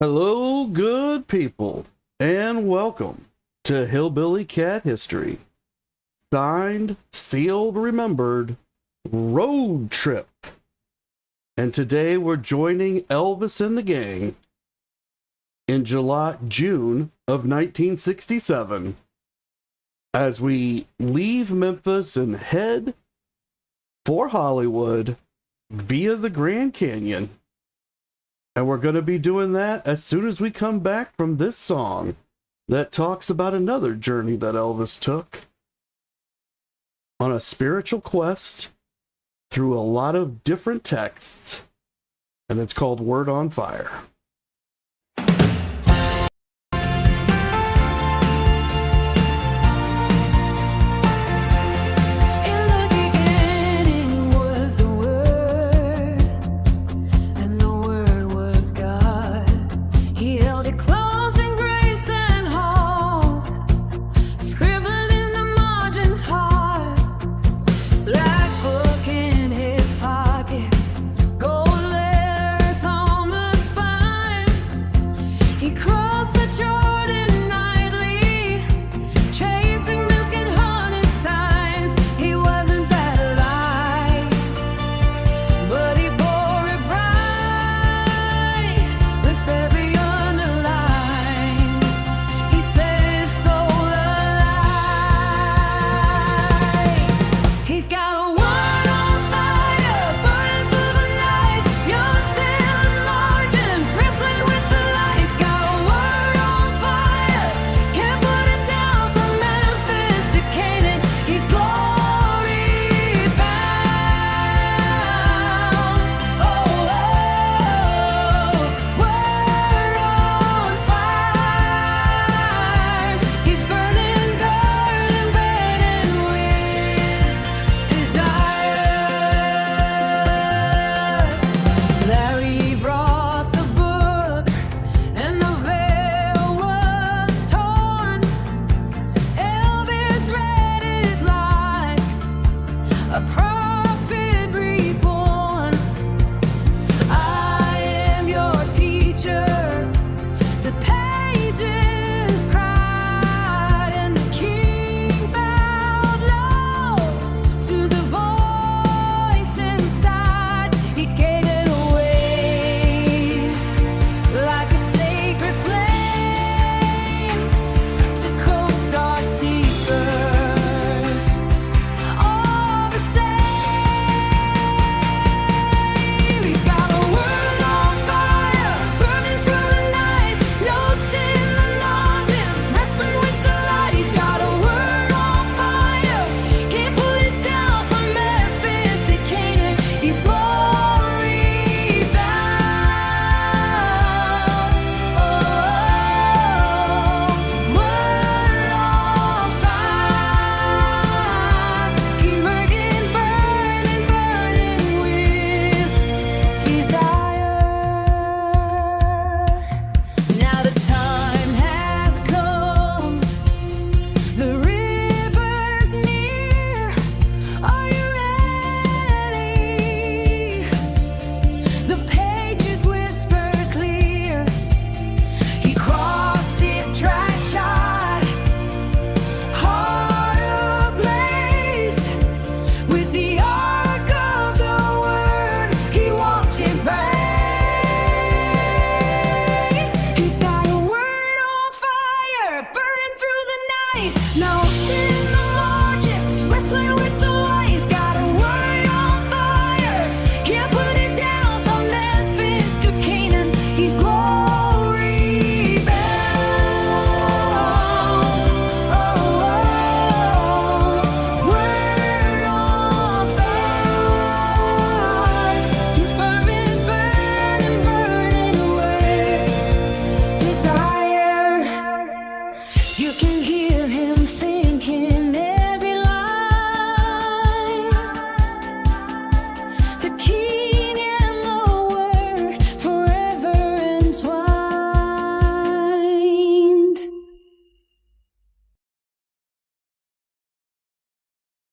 Hello, good people, and welcome to Hillbilly Cat History. Signed, sealed, remembered, Road Trip. And today we're joining Elvis and the gang in June of 1967 as we leave Memphis and head for Hollywood via the Grand Canyon. And we're going to be doing that as soon as we come back from this song that talks about another journey that Elvis took on a spiritual quest through a lot of different texts. And it's called Word on Fire.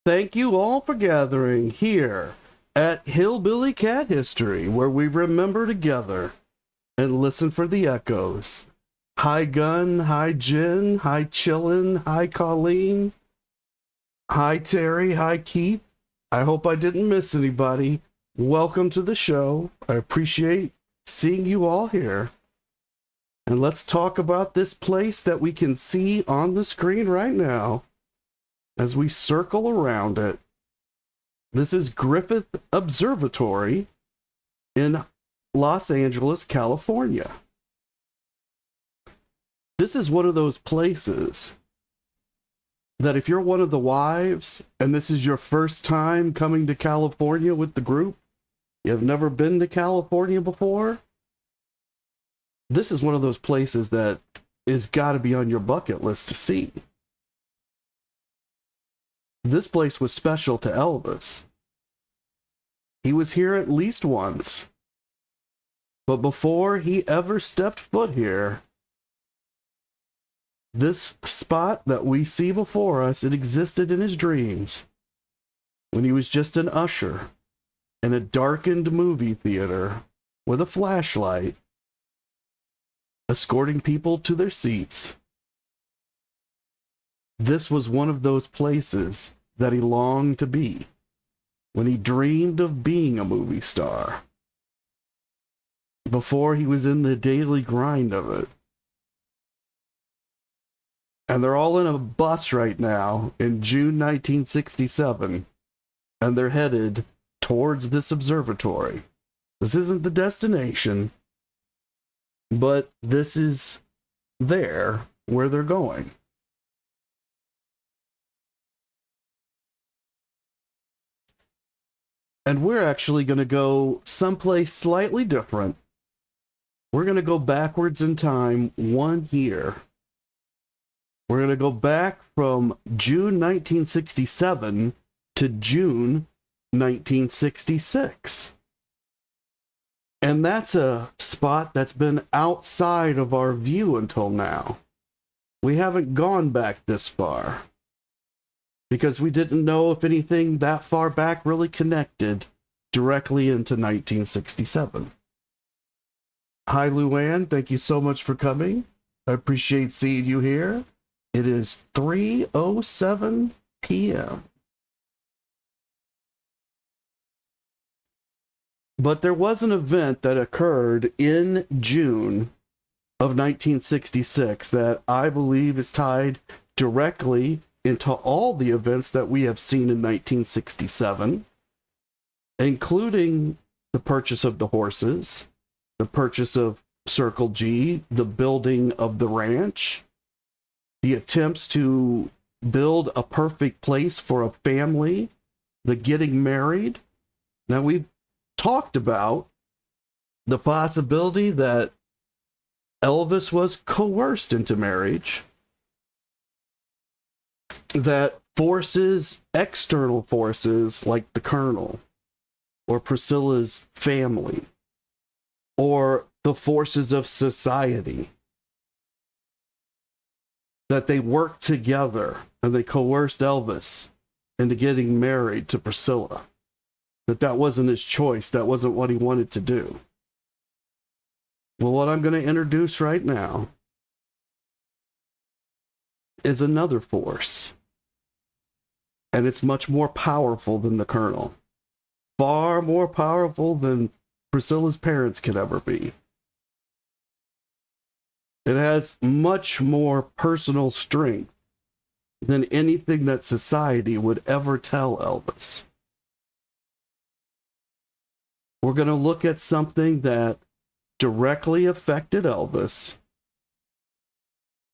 Thank you all for gathering here at Hillbilly Cat History, where we remember together. and listen for the echoes. Hi, Gun. Hi, Jen. Hi, Chillin. Hi, Colleen. Hi, Terry. Hi, Keith. I hope I didn't miss anybody. Welcome to the show. I appreciate seeing you all here. And let's talk about this place that we can see on the screen right now as we circle around it. This is Griffith Observatory in Los Angeles, California. This is one of those places that if you're one of the wives and this is your first time coming to California with the group, you've never been to California before, this is one of those places that is got to be on your bucket list to see. This place was special to Elvis. He was here at least once. But before he ever stepped foot here, this spot that we see before us, it existed in his dreams when he was just an usher in a darkened movie theater with a flashlight, escorting people to their seats. This was one of those places that he longed to be when he dreamed of being a movie star, before he was in the daily grind of it. And they're all in a bus right now in June 1967, and they're headed towards this observatory. This isn't the destination, but this is there where they're going. And we're actually going to go someplace slightly different. We're going to go backwards in time 1 year. We're going to go back from June 1967 to June 1966. And that's a spot that's been outside of our view until now. We haven't gone back this far, because we didn't know if anything that far back really connected directly into 1967. Hi, Luann. Thank you so much for coming. I appreciate seeing you here. It is 3:07 p.m. But there was an event that occurred in June of 1966 that I believe is tied directly into all the events that we have seen in 1967, including the purchase of the horses, the purchase of Circle G, the building of the ranch, the attempts to build a perfect place for a family, the getting married. Now, we've talked about the possibility that Elvis was coerced into marriage, that forces, external forces like the Colonel or Priscilla's family or the forces of society, that they worked together and they coerced Elvis into getting married to Priscilla, that wasn't his choice, that wasn't what he wanted to do. Well, what I'm going to introduce right now is another force, and it's much more powerful than the Colonel, far more powerful than Priscilla's parents could ever be. It has much more personal strength than anything that society would ever tell Elvis. We're going to look at something that directly affected Elvis,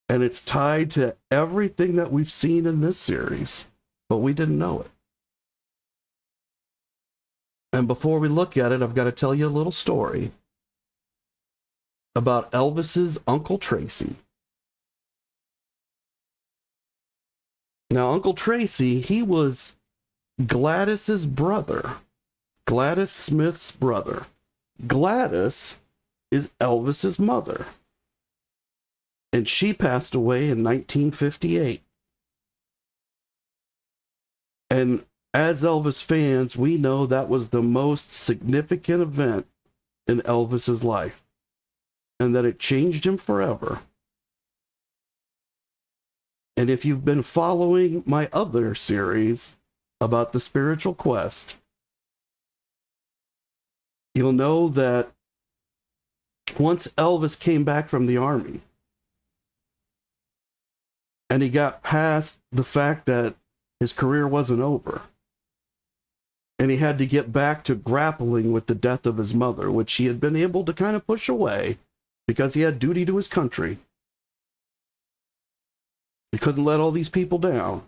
and it's tied to everything that we've seen in this series, but we didn't know it. And before we look at it, I've got to tell you a little story about Elvis's Uncle Tracy. Now, Uncle Tracy, he was Gladys's brother, Gladys Smith's brother. Gladys is Elvis's mother, and she passed away in 1958. And as Elvis fans, we know that was the most significant event in Elvis's life. and that it changed him forever. And if you've been following my other series about the spiritual quest, you'll know that once Elvis came back from the army and he got past the fact that his career wasn't over, and he had to get back to grappling with the death of his mother, which he had been able to kind of push away because he had duty to his country. He couldn't let all these people down.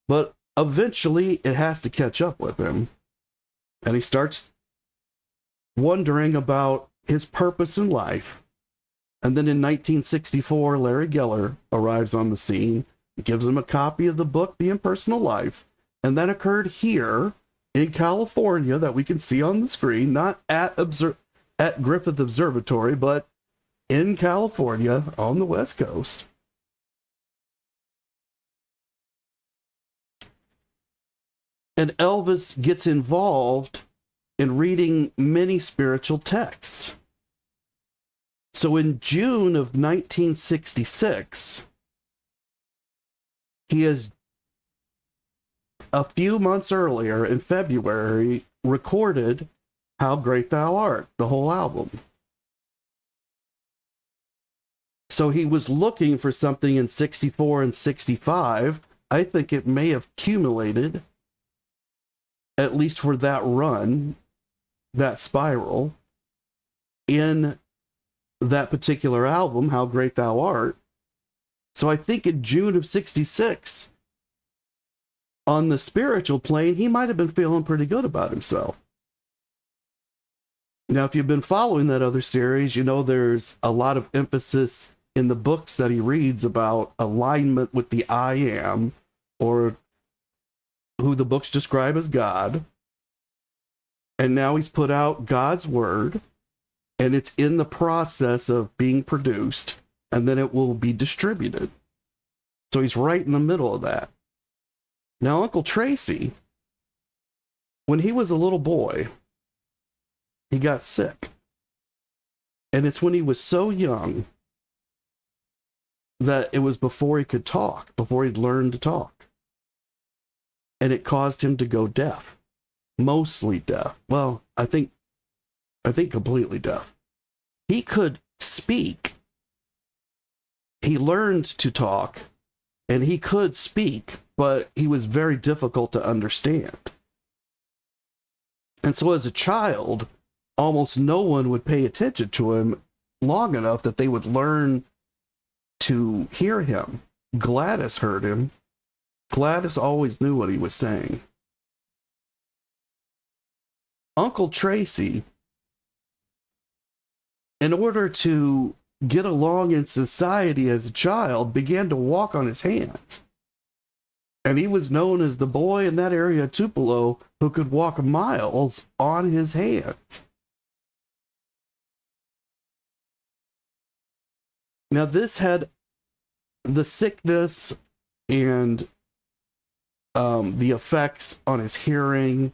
But eventually it has to catch up with him. And he starts wondering about his purpose in life. And then in 1964, Larry Geller arrives on the scene, gives him a copy of the book, The Impersonal Life. And that occurred here in California, that we can see on the screen, not at Griffith Observatory, but in California on the West Coast. And Elvis gets involved in reading many spiritual texts. So in June of 1966, he has, a few months earlier in February, recorded How Great Thou Art, the whole album. So he was looking for something in 64 and 65. I think it may have accumulated, at least for that run, that spiral, in that particular album, How Great Thou Art. So I think in June of 66, on the spiritual plane, he might have been feeling pretty good about himself. Now, if you've been following that other series, you know there's a lot of emphasis in the books that he reads about alignment with the I Am, or who the books describe as God. And now he's put out God's Word, and it's in the process of being produced, and then it will be distributed. So he's right in the middle of that. Now, Uncle Tracy, when he was a little boy, he got sick. And it's when he was so young that it was before he could talk, before he'd learned to talk. And it caused him to go deaf. Mostly deaf. Well, I think completely deaf. He could speak. He learned to talk, and he could speak, but he was very difficult to understand. And so as a child, almost no one would pay attention to him long enough that they would learn to hear him. Gladys heard him. Gladys always knew what he was saying. Uncle Tracy, in order to get along in society as a child, began to walk on his hands. And he was known as the boy in that area of Tupelo who could walk miles on his hands. Now, this had the sickness and the effects on his hearing,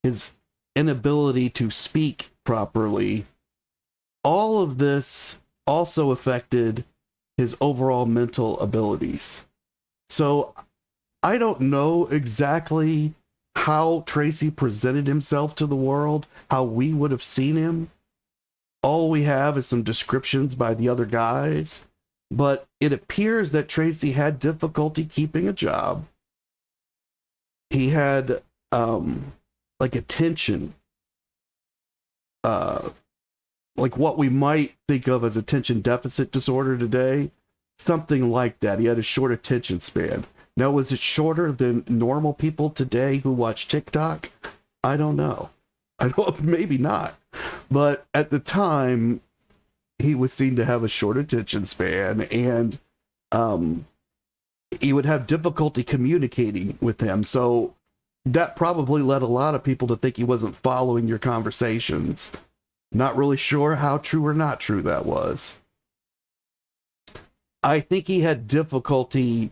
his inability to speak properly. All of this also affected his overall mental abilities. So I don't know exactly how Tracy presented himself to the world, how we would have seen him. All we have is some descriptions by the other guys, but it appears that Tracy had difficulty keeping a job. He had like attention, like what we might think of as attention deficit disorder today, something like that. He had a short attention span. Now, was it shorter than normal people today who watch TikTok? I don't know. I don't, maybe not. But at the time, he was seen to have a short attention span, and he would have difficulty communicating with him. So that probably led a lot of people to think he wasn't following your conversations. Not really sure how true or not true that was. I think he had difficulty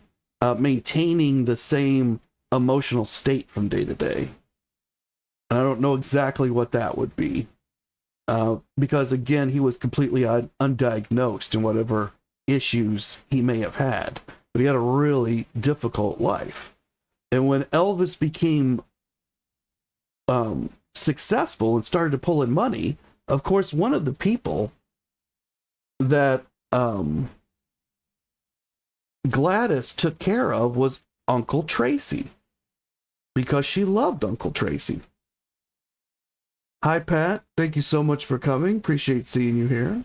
maintaining the same emotional state from day to day. And I don't know exactly what that would be. because again, he was completely undiagnosed in whatever issues he may have had, but he had a really difficult life. And when Elvis became successful and started to pull in money, of course, one of the people that Gladys took care of was Uncle Tracy, because she loved Uncle Tracy. Hi, Pat. Thank you so much for coming. Appreciate seeing you here.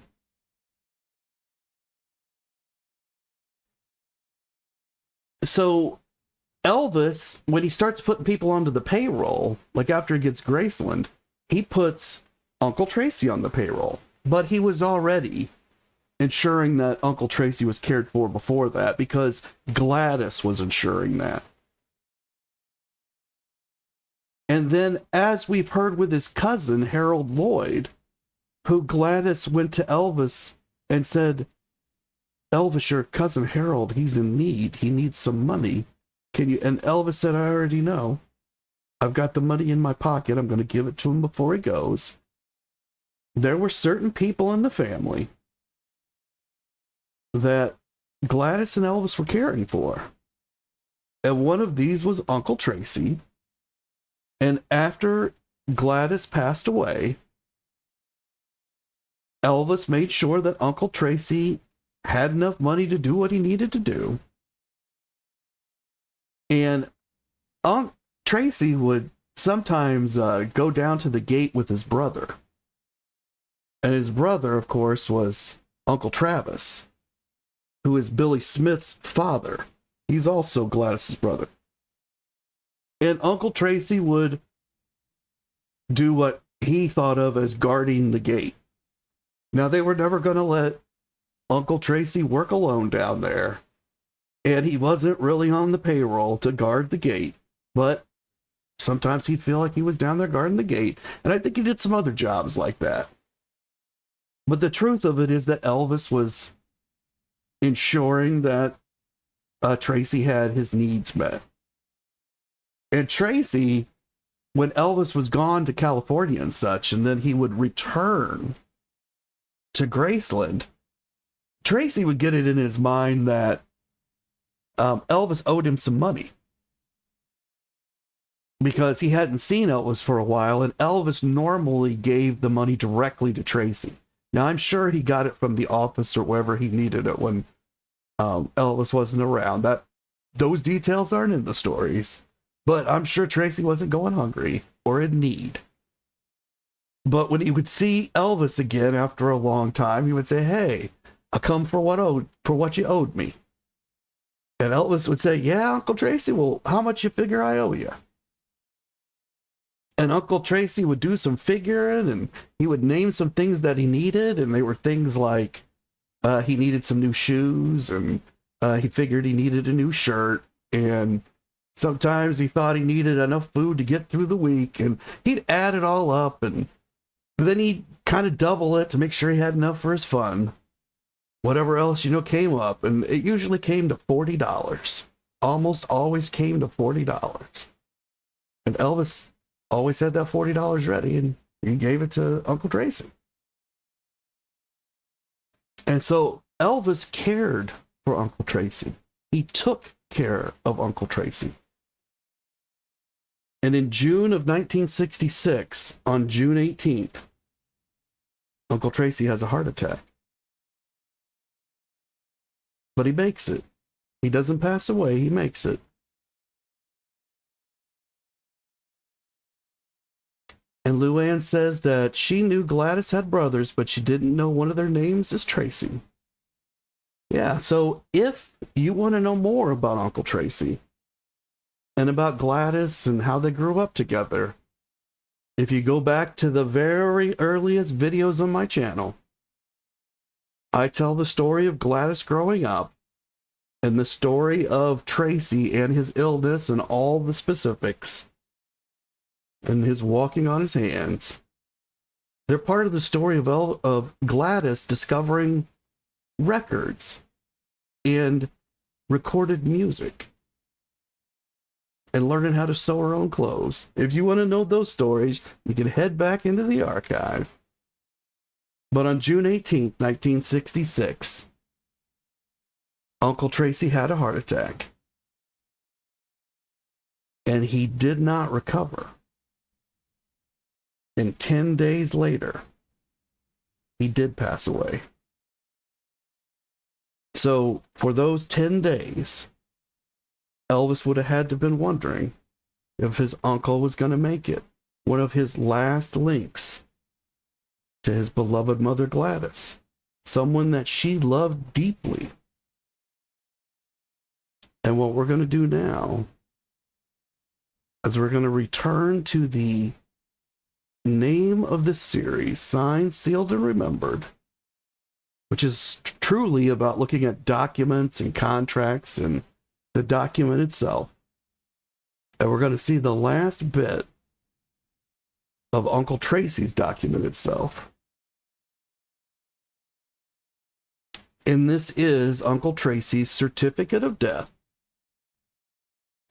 So Elvis, when he starts putting people onto the payroll, like after he gets Graceland, he puts Uncle Tracy on the payroll. But he was already ensuring that Uncle Tracy was cared for before that, because Gladys was ensuring that. And then, as we've heard with his cousin, Harold Lloyd, who Gladys went to Elvis and said, Elvis, your cousin Harold, he's in need. He needs some money. Can you? And Elvis said, I already know. I've got the money in my pocket. I'm going to give it to him before he goes. There were certain people in the family that Gladys and Elvis were caring for. And one of these was Uncle Tracy. And after Gladys passed away, Elvis made sure that Uncle Tracy had enough money to do what he needed to do. And Uncle Tracy would sometimes go down to the gate with his brother. And his brother, of course, was Uncle Travis, who is Billy Smith's father. He's also Gladys's brother. And Uncle Tracy would do what he thought of as guarding the gate. Now, they were never going to let Uncle Tracy work alone down there. And he wasn't really on the payroll to guard the gate. But sometimes he'd feel like he was down there guarding the gate. And I think he did some other jobs like that. But the truth of it is that Elvis was ensuring that Tracy had his needs met. And Tracy, when Elvis was gone to California and such, and then he would return to Graceland, Tracy would get it in his mind that Elvis owed him some money, because he hadn't seen Elvis for a while, and Elvis normally gave the money directly to Tracy. Now, I'm sure he got it from the office or wherever he needed it when Elvis wasn't around. Those details aren't in the stories. But I'm sure Tracy wasn't going hungry or in need. But when he would see Elvis again after a long time, he would say, hey, I come for what you owed me. And Elvis would say, yeah, Uncle Tracy, well, how much you figure I owe you? And Uncle Tracy would do some figuring, and he would name some things that he needed. And they were things like he needed some new shoes, and he figured he needed a new shirt, and sometimes he thought he needed enough food to get through the week, and he'd add it all up, and then he'd kind of double it to make sure he had enough for his fun. Whatever else, came up, and it usually came to $40. Almost always came to $40. And Elvis always had that $40 ready, and he gave it to Uncle Tracy. And so Elvis cared for Uncle Tracy. He took care of Uncle Tracy. And in June of 1966, on June 18th, Uncle Tracy has a heart attack. But he makes it. He doesn't pass away, he makes it. And Luann says that she knew Gladys had brothers, but she didn't know one of their names is Tracy. Yeah, so if you want to know more about Uncle Tracy and about Gladys and how they grew up together, if you go back to the very earliest videos on my channel, I tell the story of Gladys growing up and the story of Tracy and his illness and all the specifics and his walking on his hands. They're part of the story of Gladys discovering records and recorded music and learning how to sew her own clothes. If you want to know those stories, you can head back into the archive. But on June 18th, 1966, Uncle Tracy had a heart attack. And he did not recover. And 10 days later, he did pass away. So for those 10 days, Elvis would have had to have been wondering if his uncle was going to make it. One of his last links to his beloved mother Gladys, someone that she loved deeply. And what we're going to do now is we're going to return to the name of this series, Signed, Sealed, and Remembered, which is truly about looking at documents and contracts and the document itself. And we're going to see the last bit of Uncle Tracy's document itself. And this is Uncle Tracy's certificate of death.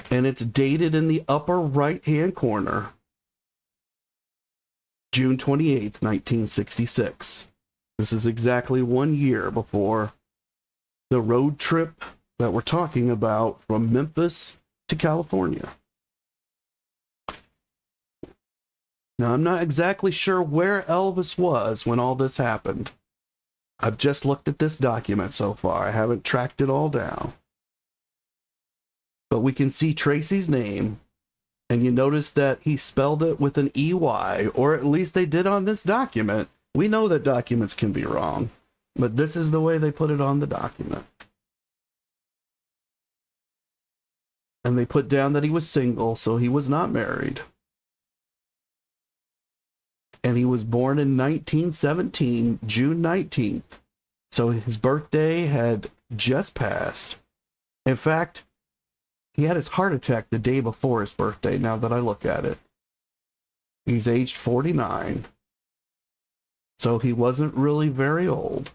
And it's dated in the upper right-hand corner, June 28th, 1966. This is exactly 1 year before the road trip that we're talking about from Memphis to California. Now, I'm not exactly sure where Elvis was when all this happened. I've just looked at this document so far. I haven't tracked it all down. But we can see Tracy's name, and you notice that he spelled it with an EY, or at least they did on this document. We know that documents can be wrong, but this is the way they put it on the document. And they put down that he was single, so he was not married. And he was born in 1917, June 19th. So his birthday had just passed. In fact, he had his heart attack the day before his birthday, now that I look at it. He's aged 49. So he wasn't really very old.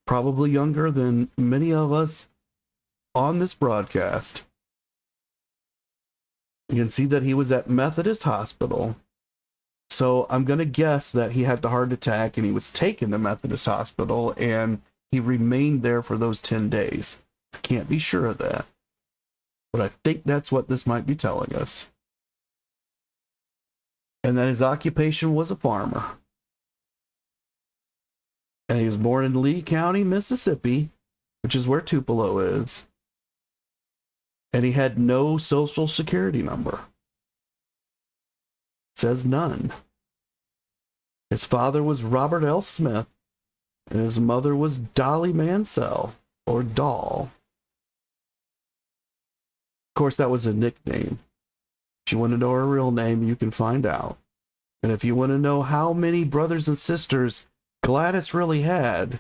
Probably younger than many of us on this broadcast. You can see that he was at Methodist Hospital. So I'm going to guess that he had the heart attack and he was taken to Methodist Hospital and he remained there for those 10 days. I can't be sure of that. But I think that's what this might be telling us. And that his occupation was a farmer. And he was born in Lee County, Mississippi, which is where Tupelo is. And he had no social security number. It says none. His father was Robert L. Smith, and his mother was Dolly Mansell, or Doll. Of course, that was a nickname. If you want to know her real name, you can find out. And if you want to know how many brothers and sisters Gladys really had,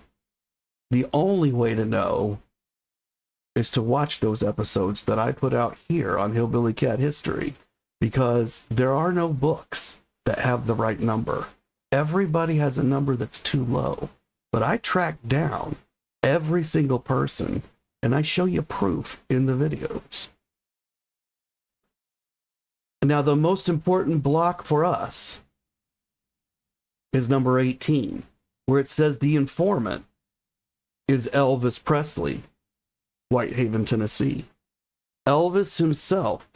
the only way to know is to watch those episodes that I put out here on Hillbilly Cat History, because there are no books that have the right number. Everybody has a number that's too low. But I track down every single person, and I show you proof in the videos. Now, the most important block for us is number 18, where it says the informant is Elvis Presley, Whitehaven, Tennessee. Elvis himself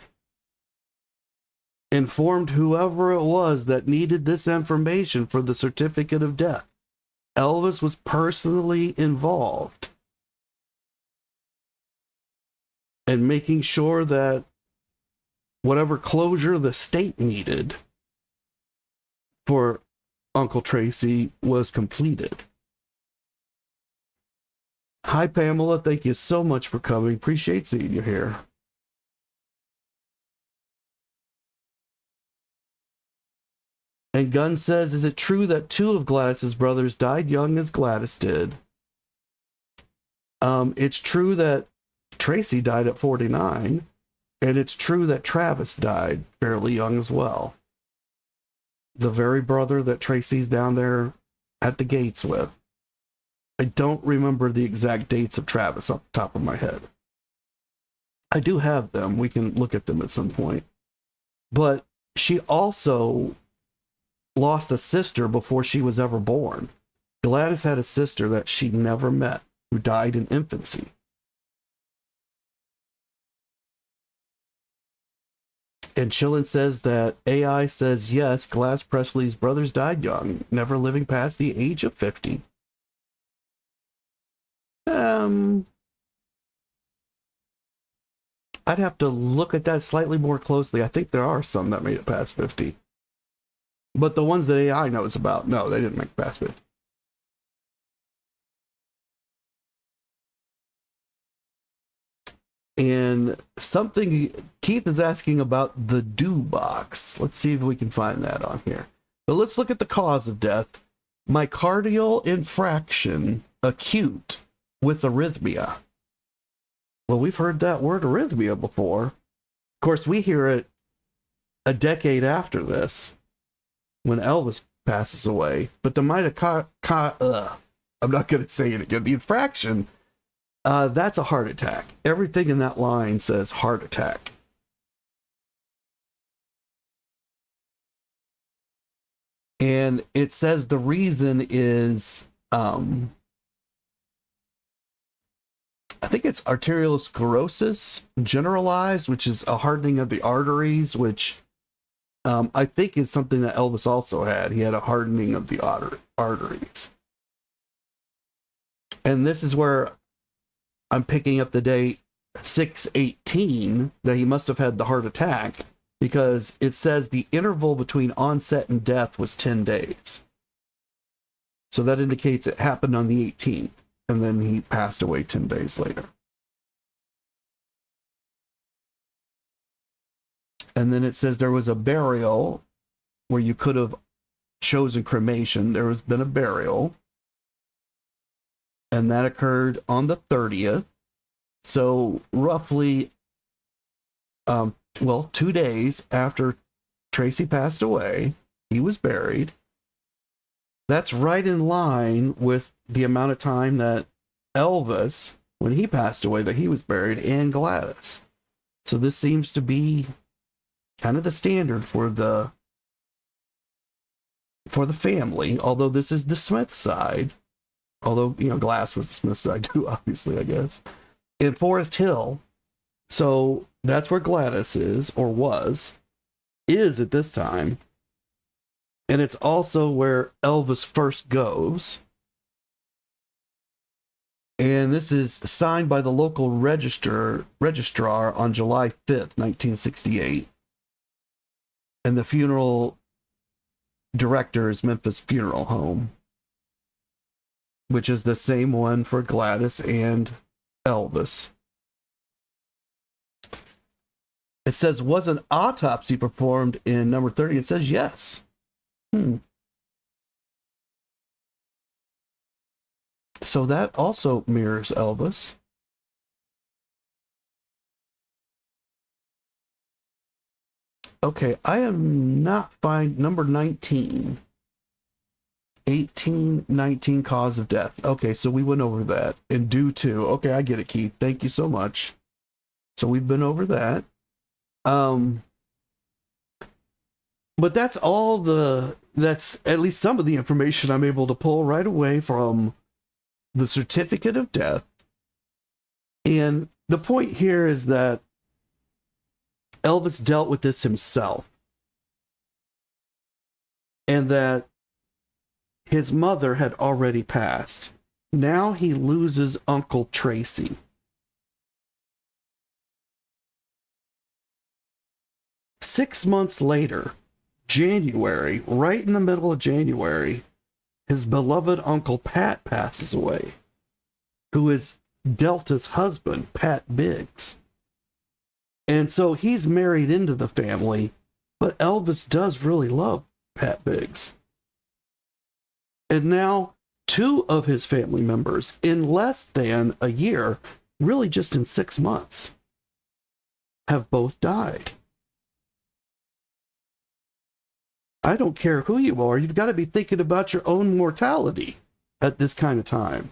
informed whoever it was that needed this information for the certificate of death. Elvis was personally involved in making sure that whatever closure the state needed for Uncle Tracy was completed. Hi, Pamela. Thank you so much for coming. Appreciate seeing you here. And Gunn says, is it true that two of Gladys's brothers died young as Gladys did? It's true that Tracy died at 49, and it's true that Travis died fairly young as well. The very brother that Tracy's down there at the gates with. I don't remember the exact dates of Travis off the top of my head. I do have them. We can look at them at some point. But she also lost a sister before she was ever born. Gladys had a sister that she never met who died in infancy. And Chillen says that AI says yes, Gladys Presley's brothers died young, never living past the age of 50. I'd have to look at that slightly more closely. I think there are some that made it past 50. But the ones that AI knows about, no, they didn't make it past 50. And something Keith is asking about the do box. Let's see if we can find that on here. But let's look at the cause of death. Myocardial infarction, acute, with arrhythmia. Well, we've heard that word arrhythmia before. Of course, we hear it a decade after this, when Elvis passes away. But the I'm not going to say it again. The infraction, that's a heart attack. Everything in that line says heart attack. And it says the reason is, I think it's arteriosclerosis generalized, which is a hardening of the arteries, which I think is something that Elvis also had. He had a hardening of the arteries. And this is where I'm picking up the date 6/18 that he must have had the heart attack, because it says the interval between onset and death was 10 days. So that indicates it happened on the 18th, and then he passed away 10 days later. And then it says there was a burial where you could have chosen cremation. There has been a burial, and that occurred on the 30th. So roughly, 2 days after Tracy passed away, he was buried. That's right in line with the amount of time that Elvis, when he passed away, that he was buried, and Gladys. So this seems to be kind of the standard for the family, although this is the Smith side. Although, Glass was the Smith side too, obviously, I guess. In Forest Hill, so that's where Gladys is, or is at this time. And it's also where Elvis first goes. And this is signed by the local registrar on July 5th, 1968. And the funeral director is Memphis Funeral Home, which is the same one for Gladys and Elvis. It says, was an autopsy performed in number 30? It says yes. So that also mirrors Elvis. Okay, I am not find number 19. 1819 cause of death. Okay, so we went over that. And due to. Okay, I get it, Keith. Thank you so much. So we've been over that. But that's that's at least some of the information I'm able to pull right away from the certificate of death. And the point here is that Elvis dealt with this himself. And that his mother had already passed. Now he loses Uncle Tracy. Six months later, January, right in the middle of January, his beloved Uncle Pat passes away, who is Delta's husband, Pat Biggs. And so he's married into the family, but Elvis does really love Pat Biggs. And now 2 of his family members, in less than a year, really just in 6 months, have both died. I don't care who you are, you've got to be thinking about your own mortality at this kind of time.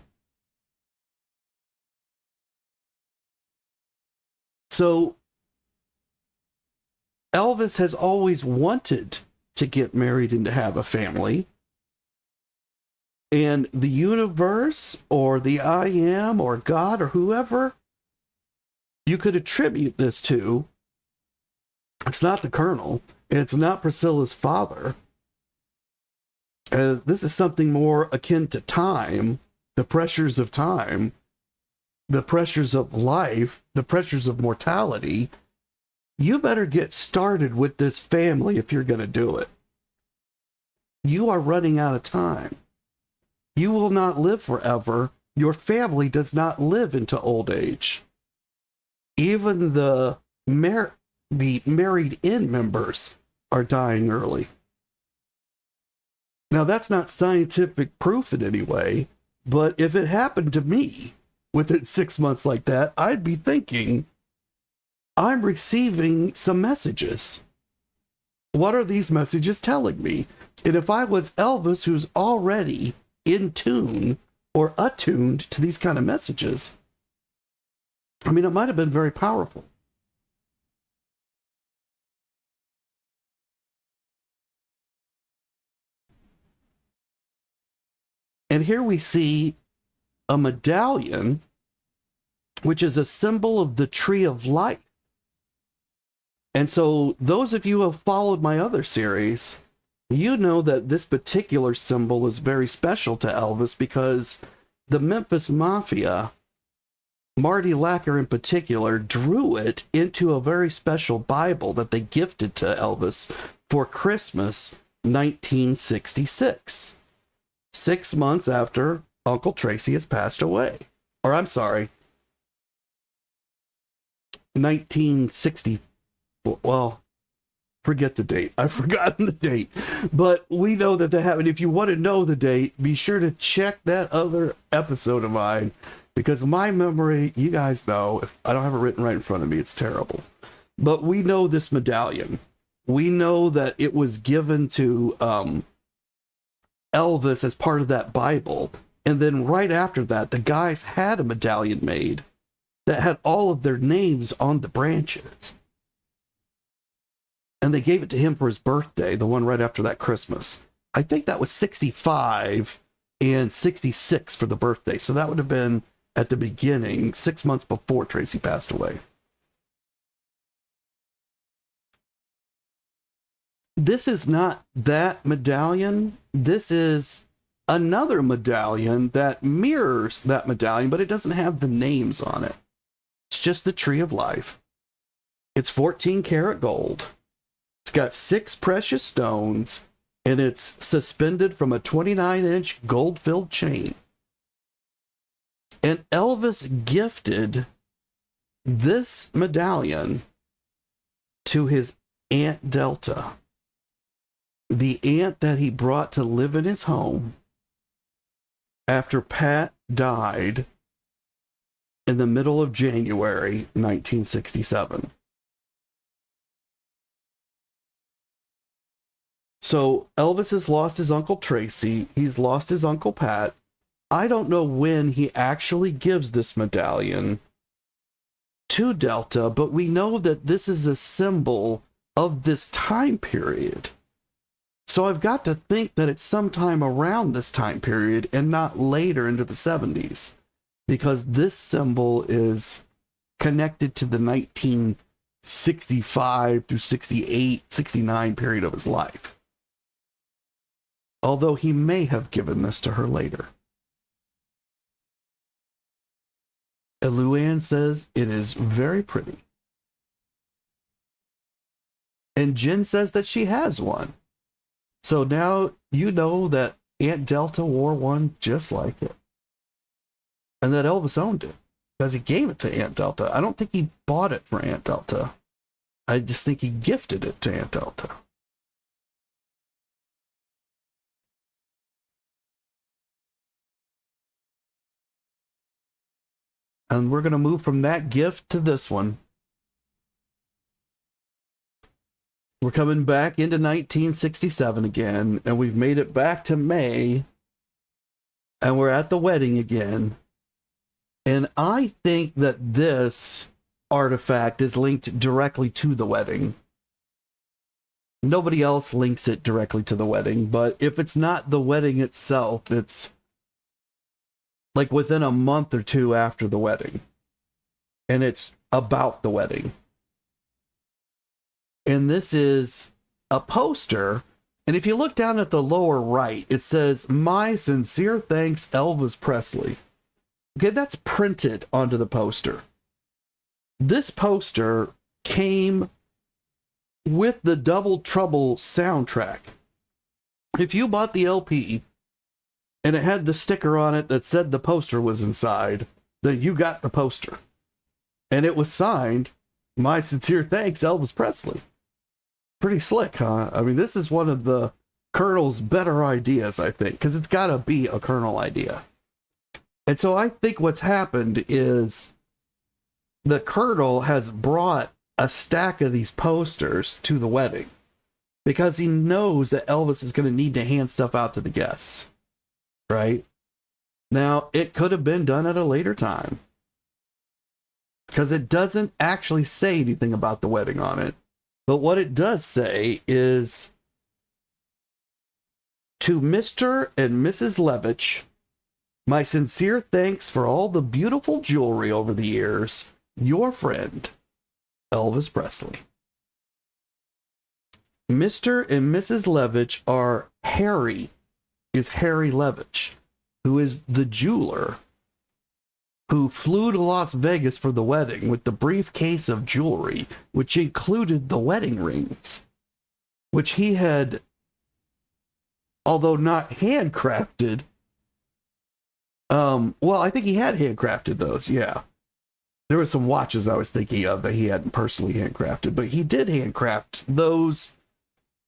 So Elvis has always wanted to get married and to have a family. And the universe or the I am or God or whoever you could attribute this to, it's not the Colonel. It's not Priscilla's father. This is something more akin to time, the pressures of time, the pressures of life, the pressures of mortality. You better get started with this family if you're going to do it. You are running out of time. You will not live forever. Your family does not live into old age. Even the married-in members are dying early. Now, that's not scientific proof in any way, but if it happened to me within 6 months like that, I'd be thinking, I'm receiving some messages. What are these messages telling me? And if I was Elvis, who's already in tune or attuned to these kind of messages, I mean, it might have been very powerful. And here we see a medallion, which is a symbol of the tree of life. And so those of you who have followed my other series, you know that this particular symbol is very special to Elvis because the Memphis Mafia, Marty Lacker in particular, drew it into a very special Bible that they gifted to Elvis for Christmas 1966. 6 months after Uncle Tracy has passed away. Or I'm sorry, 1960. Well, forget the date. I've forgotten the date. But we know that happened. If you want to know the date, be sure to check that other episode of mine. Because my memory, you guys know, if I don't have it written right in front of me, it's terrible. But we know this medallion. We know that it was given to Elvis as part of that Bible. And then right after that, the guys had a medallion made that had all of their names on the branches. And they gave it to him for his birthday, the one right after that Christmas. I think that was 65 and 66 for the birthday. So that would have been at the beginning, 6 months before Tracy passed away. This is not that medallion. This is another medallion that mirrors that medallion, but it doesn't have the names on it. It's just the tree of life. It's 14 karat gold. It's got 6 precious stones, and it's suspended from a 29-inch gold-filled chain. And Elvis gifted this medallion to his Aunt Delta, the aunt that he brought to live in his home after Pat died in the middle of January 1967. So Elvis has lost his Uncle Tracy. He's lost his Uncle Pat. I don't know when he actually gives this medallion to Delta, but we know that this is a symbol of this time period. So I've got to think that it's sometime around this time period and not later into the 70s, because this symbol is connected to the 1965 through 68, 69 period of his life. Although he may have given this to her later. And Luann says it is very pretty. And Jen says that she has one. So now you know that Aunt Delta wore one just like it. And that Elvis owned it, because he gave it to Aunt Delta. I don't think he bought it for Aunt Delta. I just think he gifted it to Aunt Delta. And we're going to move from that gift to this one. We're coming back into 1967 again, and we've made it back to May, and we're at the wedding again. And I think that this artifact is linked directly to the wedding. Nobody else links it directly to the wedding, but if it's not the wedding itself, it's like within a month or two after the wedding. And it's about the wedding. And this is a poster. And if you look down at the lower right, it says, "My sincere thanks, Elvis Presley." Okay, that's printed onto the poster. This poster came with the Double Trouble soundtrack. If you bought the LP and it had the sticker on it that said the poster was inside, then you got the poster. And it was signed, "My sincere thanks, Elvis Presley." Pretty slick, huh? I mean, this is one of the Colonel's better ideas, I think, because it's got to be a Colonel idea. And so I think what's happened is the Colonel has brought a stack of these posters to the wedding because he knows that Elvis is going to need to hand stuff out to the guests, right? Now, it could have been done at a later time because it doesn't actually say anything about the wedding on it. But what it does say is, "To Mr. and Mrs. Levitch, my sincere thanks for all the beautiful jewelry over the years. Your friend, Elvis Presley." Mr. and Mrs. Levitch are Harry Levitch, who is the jeweler who flew to Las Vegas for the wedding with the briefcase of jewelry, which included the wedding rings, which he had, although not handcrafted, well, I think he had handcrafted those, yeah. There were some watches I was thinking of that he hadn't personally handcrafted, but he did handcraft those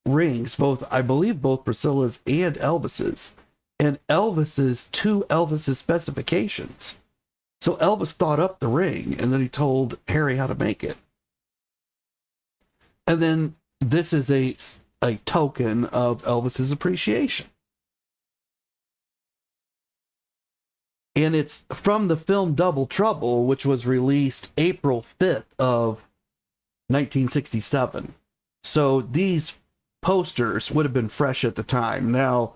rings, I believe both Priscilla's and Elvis's, and Elvis's to Elvis's specifications. So Elvis thought up the ring, and then he told Harry how to make it. And then this is a token of Elvis's appreciation. And it's from the film Double Trouble, which was released April 5th of 1967. So these posters would have been fresh at the time. Now,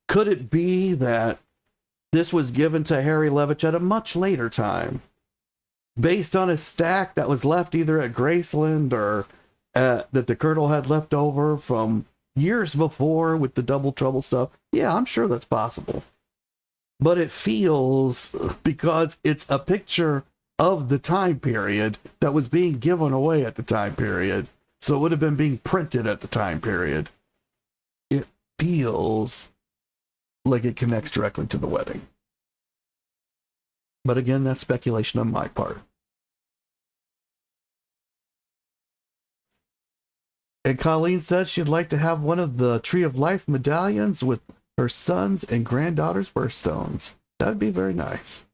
could it be that this was given to Harry Levitch at a much later time, based on a stack that was left either at Graceland or that the Colonel had left over from years before with the Double Trouble stuff? Yeah, I'm sure that's possible. But it feels, because it's a picture of the time period that was being given away at the time period, so it would have been being printed at the time period, it feels like it connects directly to the wedding. But again, that's speculation on my part. And Colleen says she'd like to have one of the Tree of Life medallions with her sons and granddaughter's birthstones. That'd be very nice.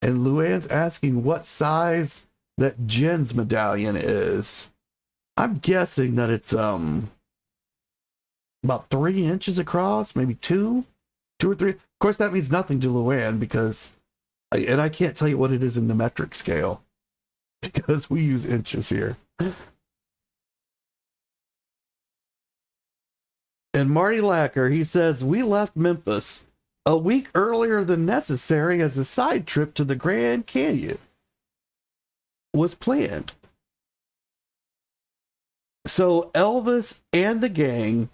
And Luann's asking what size that Jen's medallion is. I'm guessing that it's about 3 inches across, maybe two or three. Of course, that means nothing to Luann because, and I can't tell you what it is in the metric scale because we use inches here. And Marty Lacker, he says, "We left Memphis a week earlier than necessary as a side trip to the Grand Canyon was planned." So Elvis and the gang,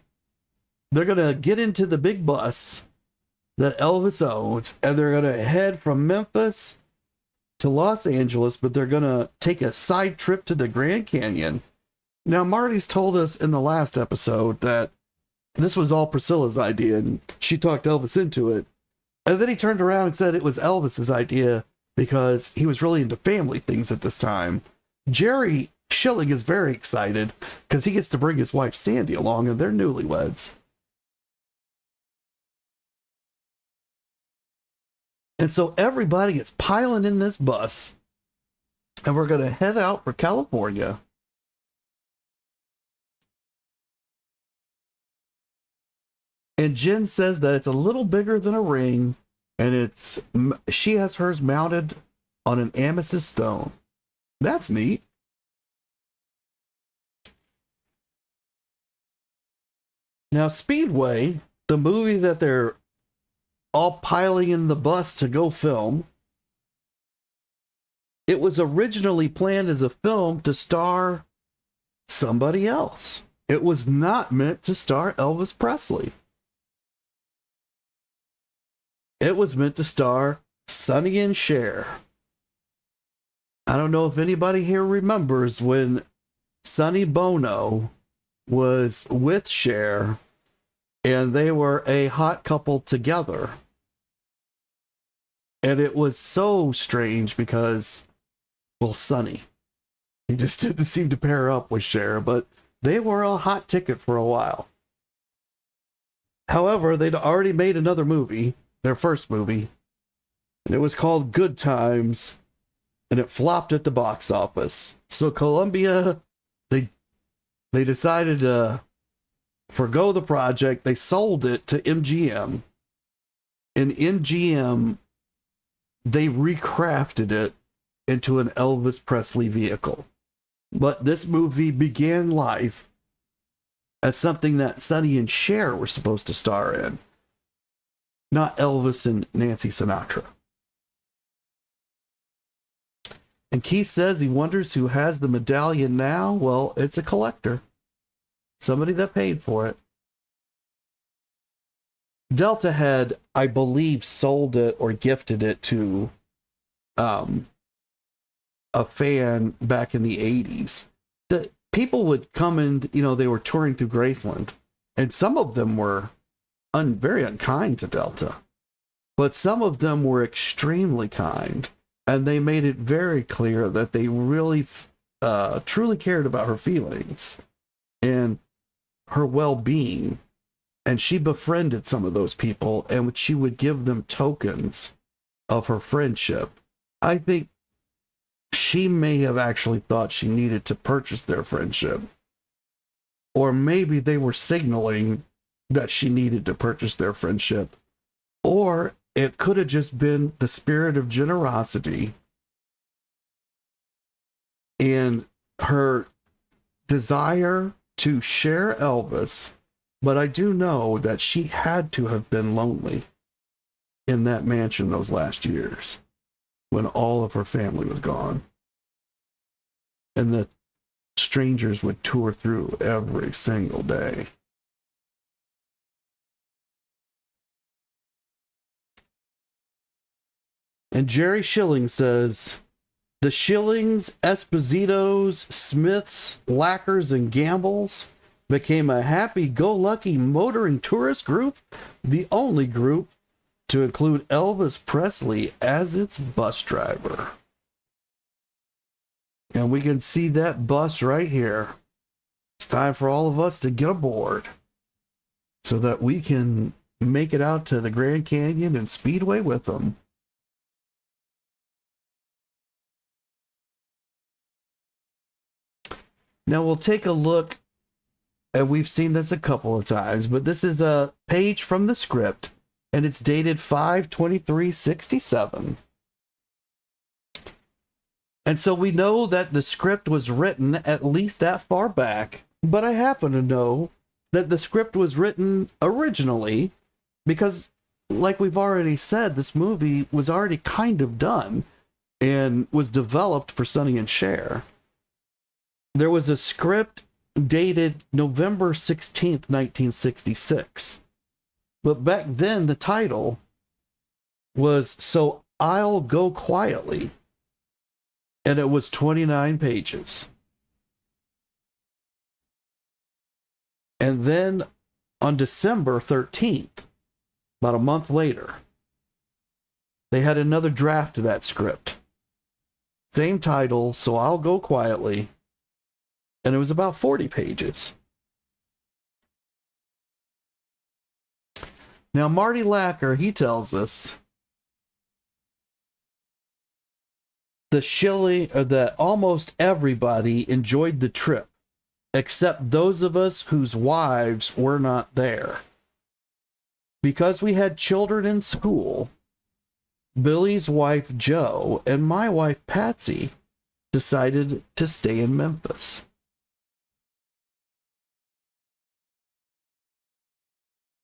they're going to get into the big bus that Elvis owns, and they're going to head from Memphis to Los Angeles, but they're going to take a side trip to the Grand Canyon. Now, Marty's told us in the last episode that this was all Priscilla's idea, and she talked Elvis into it. And then he turned around and said it was Elvis's idea because he was really into family things at this time. Jerry Schilling is very excited because he gets to bring his wife Sandy along, and they're newlyweds. And so everybody is piling in this bus, and we're going to head out for California. And Jen says that it's a little bigger than a ring, and she has hers mounted on an amethyst stone. That's neat. Now, Speedway, the movie that they're all piling in the bus to go film, it was originally planned as a film to star somebody else. It was not meant to star Elvis Presley. It was meant to star Sonny and Cher. I don't know if anybody here remembers when Sonny Bono was with Cher and they were a hot couple together. And it was so strange because, well, Sonny, he just didn't seem to pair up with Cher, but they were a hot ticket for a while. However, they'd already made another movie, their first movie, and it was called Good Times, and it flopped at the box office. So Columbia, they decided to forgo the project. They sold it to MGM. And MGM, they recrafted it into an Elvis Presley vehicle. But this movie began life as something that Sonny and Cher were supposed to star in, not Elvis and Nancy Sinatra. And Keith says he wonders who has the medallion now. Well, it's a collector. Somebody that paid for it. Delta had, I believe, sold it or gifted it to a fan back in the 80s. The people would come and, they were touring through Graceland, and some of them were very unkind to Delta, but some of them were extremely kind. And they made it very clear that they really, truly cared about her feelings and her well-being. And she befriended some of those people, and she would give them tokens of her friendship. I think she may have actually thought she needed to purchase their friendship. Or maybe they were signaling that she needed to purchase their friendship. Or it could have just been the spirit of generosity and her desire to share Elvis. But I do know that she had to have been lonely in that mansion those last years when all of her family was gone. And the strangers would tour through every single day. And Jerry Schilling says, the Schillings, Espositos, Smiths, Lackers, and Gambles became a happy-go-lucky motoring tourist group, the only group to include Elvis Presley as its bus driver. And we can see that bus right here. It's time for all of us to get aboard so that we can make it out to the Grand Canyon and Speedway with them. Now we'll take a look, and we've seen this a couple of times, but this is a page from the script, and it's dated 5/23/67. And so we know that the script was written at least that far back, but I happen to know that the script was written originally because, like we've already said, this movie was already kind of done and was developed for Sonny and Cher. There was a script dated November 16th, 1966. But back then, the title was So I'll Go Quietly. And it was 29 pages. And then on December 13th, about a month later, they had another draft of that script. Same title, So I'll Go Quietly. And it was about 40 pages. Now, Marty Lacker, he tells us that almost everybody enjoyed the trip, except those of us whose wives were not there. Because we had children in school, Billy's wife, Jo, and my wife, Patsy, decided to stay in Memphis.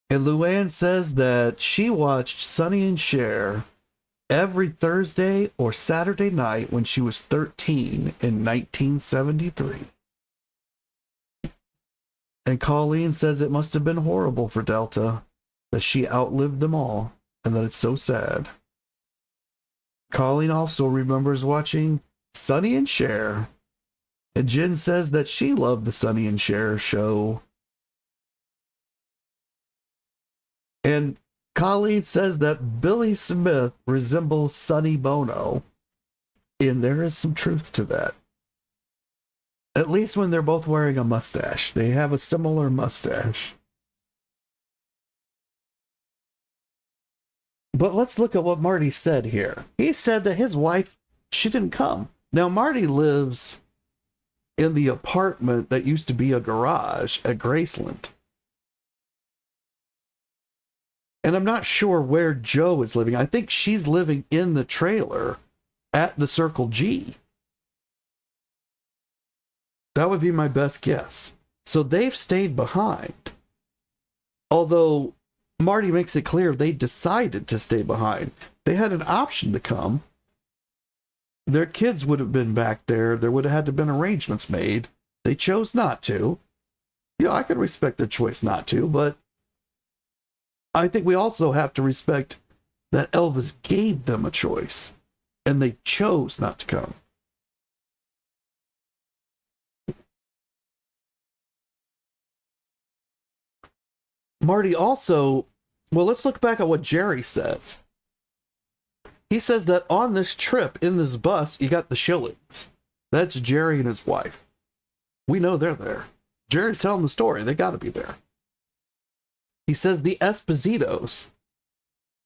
And Luann says that she watched Sonny and Cher every Thursday or Saturday night when she was 13 in 1973. And Colleen says it must have been horrible for Delta, that she outlived them all, and that it's so sad. Colleen also remembers watching Sonny and Cher, and Jen says that she loved the Sonny and Cher show. And Colleen says that Billy Smith resembles Sonny Bono, and there is some truth to that. At least when they're both wearing a mustache. They have a similar mustache. But let's look at what Marty said here. He said that his wife, she didn't come. Now, Marty lives in the apartment that used to be a garage at Graceland. And I'm not sure where Joe is living. I think she's living in the trailer at the Circle G. That would be my best guess. So they've stayed behind. Although Marty makes it clear they decided to stay behind. They had an option to come. Their kids would have been back there. There would have had to have been arrangements made. They chose not to. You know, I could respect their choice not to, but I think we also have to respect that Elvis gave them a choice, and they chose not to come. Marty also, well, let's look back at what Jerry says. He says that on this trip, in this bus, you got the Shillings. That's Jerry and his wife. We know they're there. Jerry's telling the story. They got to be there. He says the Espositos.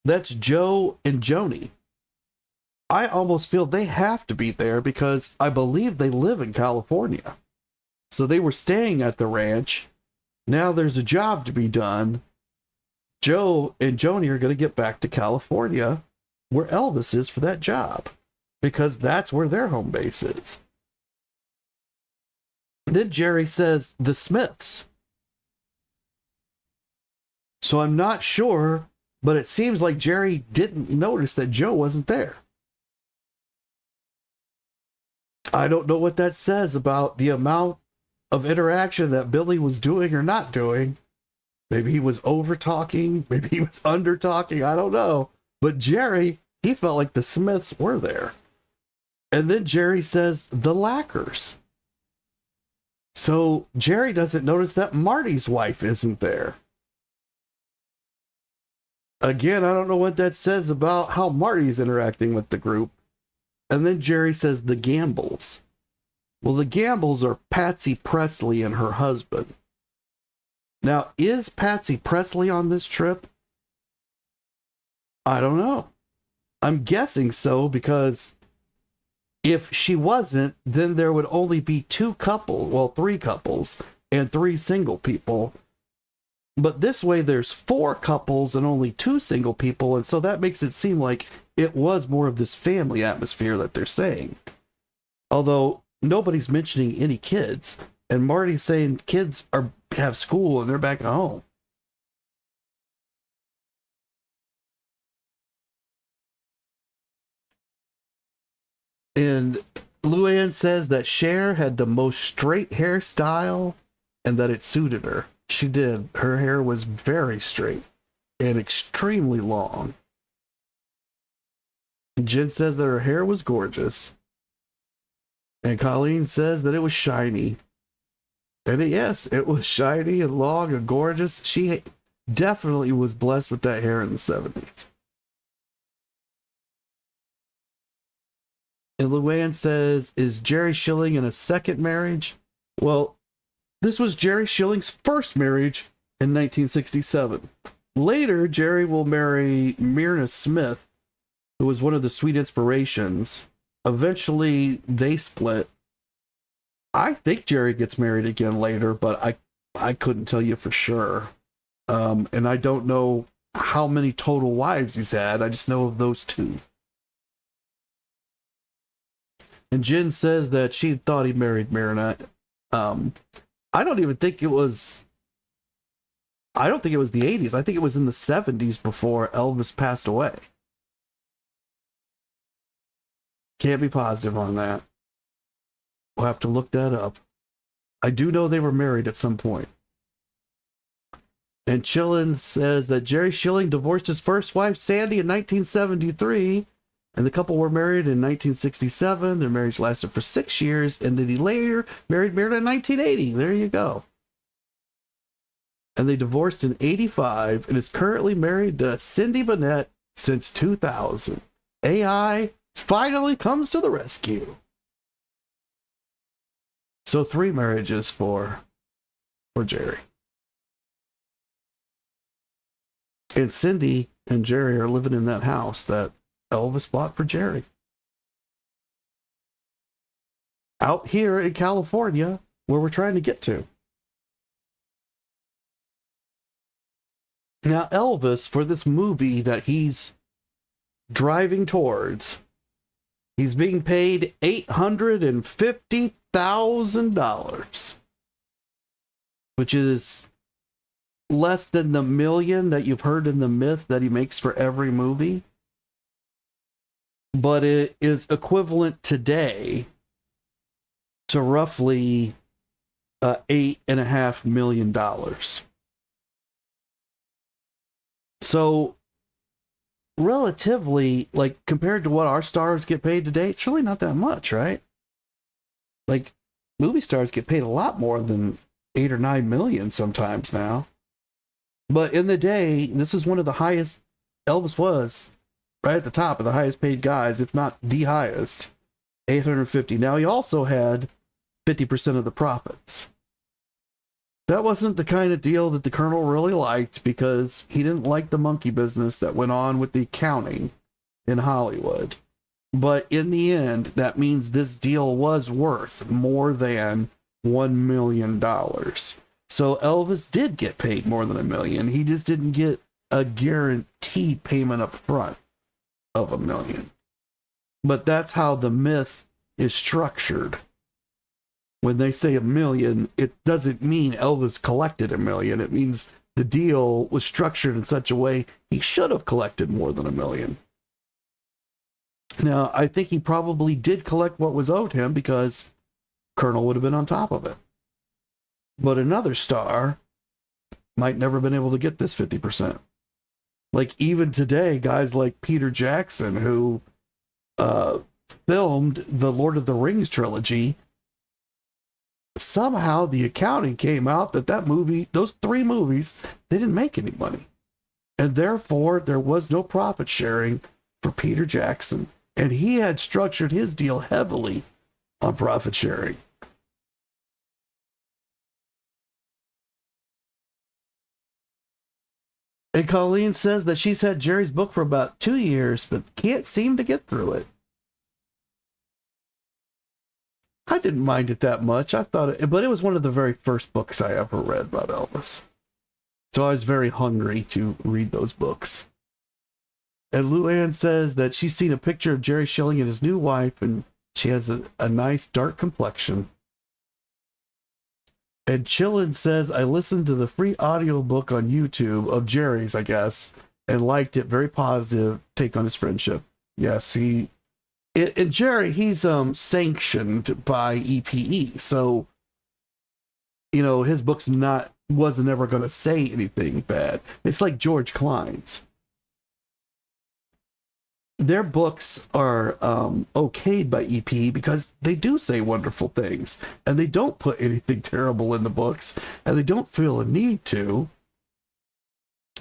That's Joe and Joni. I almost feel they have to be there because I believe they live in California. So they were staying at the ranch. Now there's a job to be done. Joe and Joni are going to get back to California where Elvis is for that job because that's where their home base is. And then Jerry says the Smiths. So I'm not sure, but it seems like Jerry didn't notice that Joe wasn't there. I don't know what that says about the amount of interaction that Billy was doing or not doing. Maybe he was over talking, maybe he was under talking, I don't know. But Jerry, he felt like the Smiths were there. And then Jerry says the Lackers. So Jerry doesn't notice that Marty's wife isn't there. Again, I don't know what that says about how Marty's interacting with the group. And then Jerry says the Gambles. Well, the Gambles are Patsy Presley and her husband. Now, is Patsy Presley on this trip? I don't know. I'm guessing so because if she wasn't, then there would only be three couples and 3 single people. But this way there's 4 couples and only 2 single people, and so that makes it seem like it was more of this family atmosphere that they're saying. Although nobody's mentioning any kids, and Marty's saying kids have school and they're back at home. And Luann says that Cher had the most straight hairstyle and that it suited her. She did. Her hair was very straight and extremely long. And Jen says that her hair was gorgeous. And Colleen says that it was shiny. And yes, it was shiny and long and gorgeous. She definitely was blessed with that hair in the 70s. And Luann says, is Jerry Schilling in a second marriage? Well, this was Jerry Schilling's first marriage in 1967. Later, Jerry will marry Myrna Smith, who was one of the Sweet Inspirations. Eventually, they split. I think Jerry gets married again later, but I couldn't tell you for sure. And I don't know how many total wives he's had. I just know of those 2. And Jen says that she thought he married Marinette. Um, I don't even think it was. I don't think it was the 80s. I think it was in the 70s before Elvis passed away. Can't be positive on that. We'll have to look that up. I do know they were married at some point. And Chilling says that Jerry Schilling divorced his first wife, Sandy, in 1973, and the couple were married in 1967. Their marriage lasted for 6 years, and then he later married Marilyn in 1980. There you go. And they divorced in 85 and is currently married to Cindy Burnett since 2000. AI finally comes to the rescue. So 3 marriages for Jerry. And Cindy and Jerry are living in that house that Elvis bought for Jerry. Out here in California, where we're trying to get to. Now, Elvis, for this movie that he's driving towards, he's being paid $850,000, which is less than the $1 million that you've heard in the myth that he makes for every movie. But it is equivalent today to roughly $8.5 million. So, relatively, like, compared to what our stars get paid today, it's really not that much, right? Like, movie stars get paid a lot more than 8 or 9 million sometimes now. But in the day, this is one of the highest. Elvis was right at the top of the highest paid guys, if not the highest, 850. Now, he also had 50% of the profits. That wasn't the kind of deal that the Colonel really liked, because he didn't like the monkey business that went on with the accounting in Hollywood. But in the end, that means this deal was worth more than $1 million. So Elvis did get paid more than $1 million. He just didn't get a guaranteed payment up front of $1 million. But that's how the myth is structured. When they say $1 million, it doesn't mean Elvis collected $1 million. It means the deal was structured in such a way he should have collected more than $1 million. Now, I think he probably did collect what was owed him, because Colonel would have been on top of it. But another star might never have been able to get this 50%. Like, even today, guys like Peter Jackson, who filmed the Lord of the Rings trilogy, somehow the accounting came out that movie, those 3 movies, they didn't make any money. And therefore, there was no profit sharing for Peter Jackson. And he had structured his deal heavily on profit sharing. And Colleen says that she's had Jerry's book for about 2 years, but can't seem to get through it. I didn't mind it that much. I thought it, but it was one of the very first books I ever read about Elvis. So I was very hungry to read those books. And Luann says that she's seen a picture of Jerry Schilling and his new wife, and she has a nice dark complexion. And Chillin says, I listened to the free audiobook on YouTube of Jerry's, I guess, and liked it. Very positive take on his friendship. Yes, and Jerry, he's sanctioned by EPE, so his book's wasn't ever going to say anything bad. It's like George Klein's. Their books are okayed by EPE because they do say wonderful things, and they don't put anything terrible in the books, and they don't feel a need to.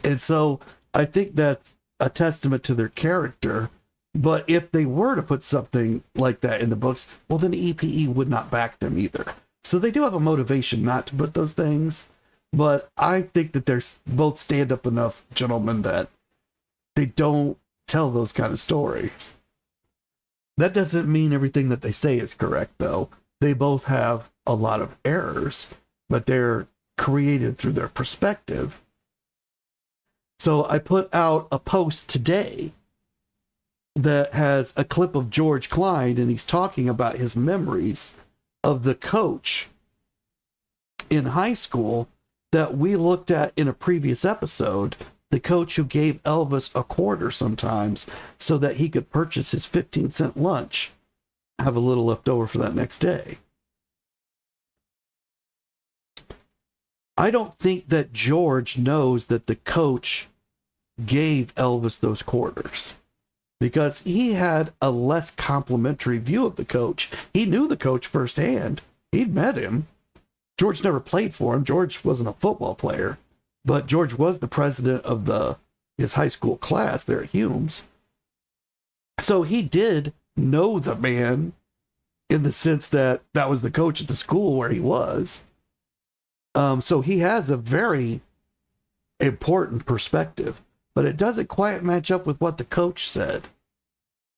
And so I think that's a testament to their character. But if they were to put something like that in the books, well, then EPE would not back them either. So they do have a motivation not to put those things. But I think that they're both stand-up enough gentlemen that they don't tell those kind of stories. That doesn't mean everything that they say is correct, though. They both have a lot of errors, but they're created through their perspective. So I put out a post today that has a clip of George Klein, and he's talking about his memories of the coach in high school that we looked at in a previous episode, the coach who gave Elvis a quarter sometimes so that he could purchase his 15-cent lunch, have a little left over for that next day. I don't think that George knows that the coach gave Elvis those quarters, because he had a less complimentary view of the coach. He knew the coach firsthand. He'd met him. George never played for him. George wasn't a football player, but George was the president of his high school class there at Hume's. So he did know the man in the sense that that was the coach at the school where he was. So he has a very important perspective, but it doesn't quite match up with what the coach said.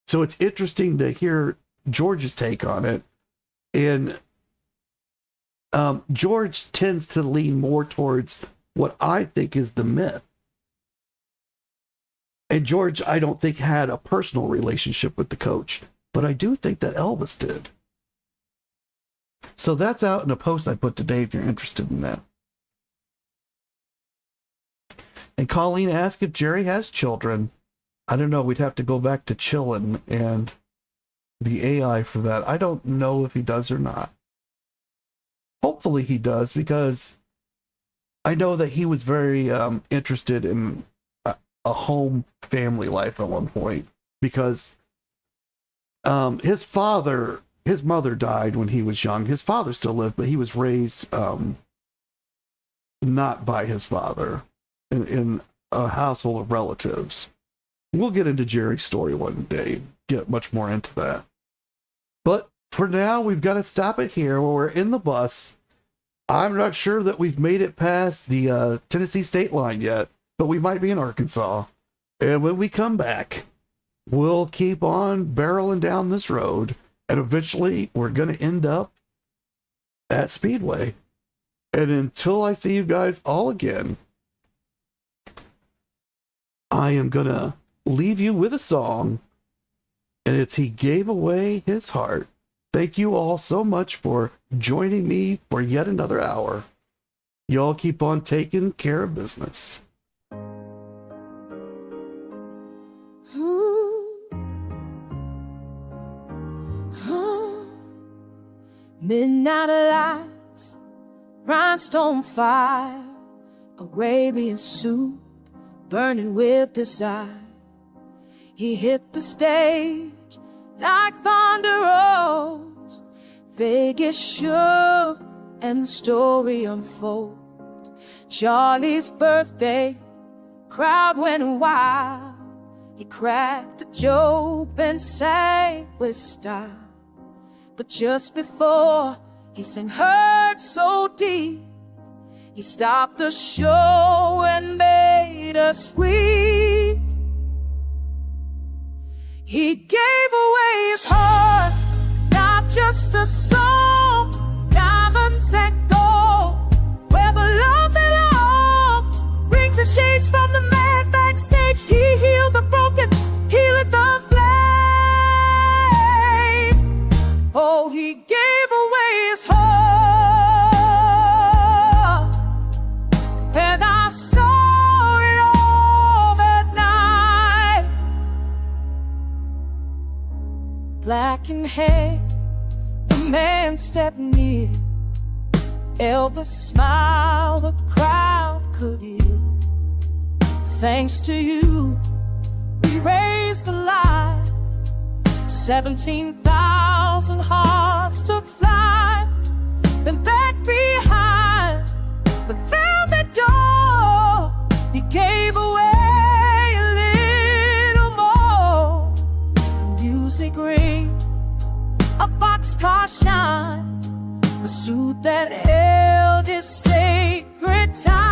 So it's interesting to hear George's take on it. And George tends to lean more towards what I think is the myth. And George, I don't think, had a personal relationship with the coach, but I do think that Elvis did. So that's out in a post I put today if you're interested in that. And Colleen asked if Jerry has children. I don't know. We'd have to go back to Chillin' and the AI for that. I don't know if he does or not. Hopefully he does, because I know that he was very interested in a home family life at one point, because his mother died when he was young. His father still lived, but he was raised not by his father, in a household of relatives. We'll get into Jerry's story one day, get much more into that. But for now, we've got to stop it here. We're in the bus. I'm not sure that we've made it past the Tennessee state line yet, but we might be in Arkansas. And when we come back, we'll keep on barreling down this road, and eventually we're going to end up at Speedway. And until I see you guys all again, I am going to leave you with a song, and it's He Gave Away His Heart. Thank you all so much for joining me for yet another hour. Y'all keep on taking care of business. Midnight lights, rhinestone fire, Arabian suit, burning with desire. He hit the stage like thunder rolls. Vegas shook and the story unfolds. Charlie's birthday, crowd went wild. He cracked a joke, then sang with style. But just before he sang Hurt So Deep, he stopped the show and made us weep. He gave away his heart, not just a song, diamonds and gold, where the love belongs. Rings and shades from the man backstage. He healed the broken, he lit the flame. Oh, he gave away his heart, and I saw it all that night. Blackened hair, the man stepped near. Elvis smiled, the crowd could hear. Thanks to you, we raised the light. 17,000 hearts took flight. Then back behind the velvet door, he gave away a little more. Music ring, a boxcar shine, a suit that held his sacred time.